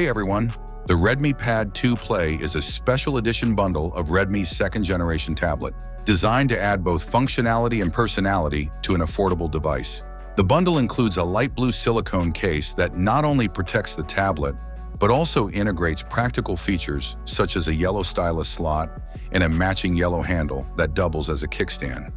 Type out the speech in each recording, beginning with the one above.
Hey everyone, the Redmi Pad 2 Play is a special edition bundle of Redmi's second-generation tablet, designed to add both functionality and personality to an affordable device. The bundle includes a light blue silicone case that not only protects the tablet, but also integrates practical features such as a yellow stylus slot and a matching yellow handle that doubles as a kickstand.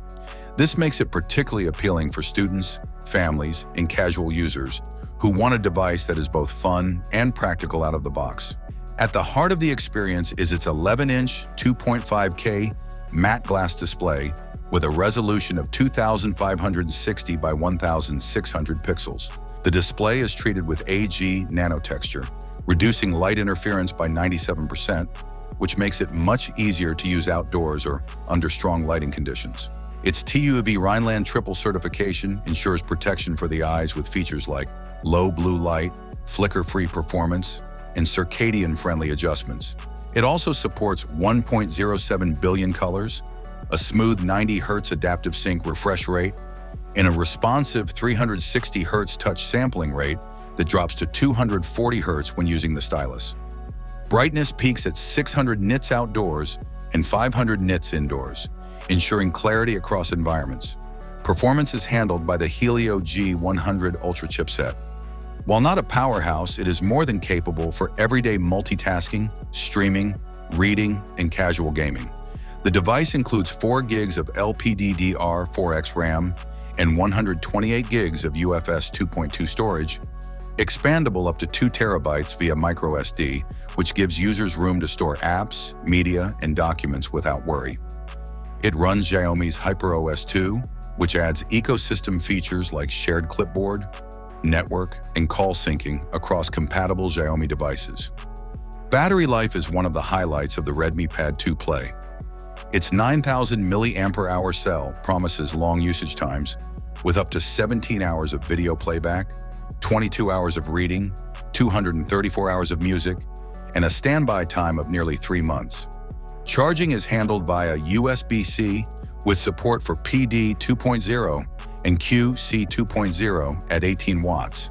This makes it particularly appealing for students, families, and casual users who want a device that is both fun and practical out of the box. At the heart of the experience is its 11-inch 2.5K matte glass display with a resolution of 2560 by 1600 pixels. The display is treated with AG nanotexture, reducing light interference by 97%, which makes it much easier to use outdoors or under strong lighting conditions. Its TÜV Rheinland triple certification ensures protection for the eyes with features like low blue light, flicker-free performance, and circadian-friendly adjustments. It also supports 1.07 billion colors, a smooth 90 Hz adaptive sync refresh rate, and a responsive 360 Hz touch sampling rate that drops to 240 Hz when using the stylus. Brightness peaks at 600 nits outdoors and 500 nits indoors, ensuring clarity across environments. Performance is handled by the Helio G100 Ultra chipset. While not a powerhouse, it is more than capable for everyday multitasking, streaming, reading, and casual gaming. The device includes 4 gigs of LPDDR4X RAM and 128 gigs of UFS 2.2 storage, expandable up to 2 terabytes via microSD, which gives users room to store apps, media, and documents without worry. It runs Xiaomi's HyperOS 2, which adds ecosystem features like shared clipboard, network, and call syncing across compatible Xiaomi devices. Battery life is one of the highlights of the Redmi Pad 2 Play. Its 9,000 mAh cell promises long usage times, with up to 17 hours of video playback, 22 hours of reading, 234 hours of music, and a standby time of nearly 3 months. Charging is handled via USB-C with support for PD 2.0 and QC 2.0 at 18 watts,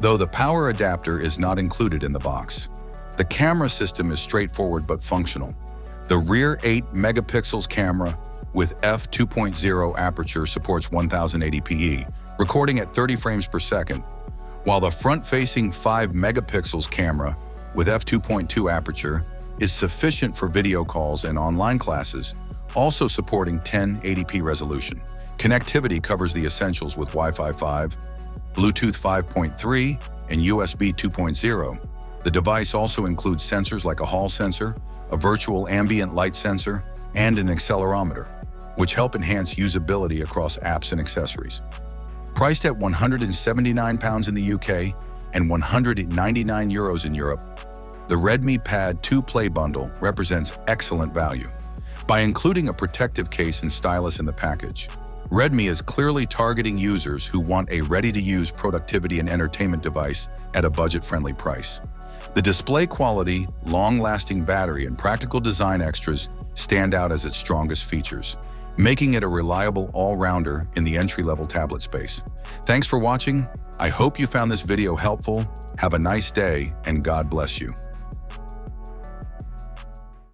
though the power adapter is not included in the box. The camera system is straightforward but functional. The rear 8-megapixels camera with f2.0 aperture supports 1080p, recording at 30 frames per second, while the front-facing 5-megapixels camera with f2.2 aperture is sufficient for video calls and online classes, also supporting 1080p resolution. Connectivity covers the essentials with Wi-Fi 5, Bluetooth 5.3, and USB 2.0. The device also includes sensors like a hall sensor, a virtual ambient light sensor, and an accelerometer, which help enhance usability across apps and accessories. Priced at £179 in the UK and €199 in Europe, the Redmi Pad 2 Play bundle represents excellent value. By including a protective case and stylus in the package, Redmi is clearly targeting users who want a ready-to-use productivity and entertainment device at a budget-friendly price. The display quality, long-lasting battery, and practical design extras stand out as its strongest features, making it a reliable all-rounder in the entry-level tablet space. Thanks for watching. I hope you found this video helpful. Have a nice day, and God bless you.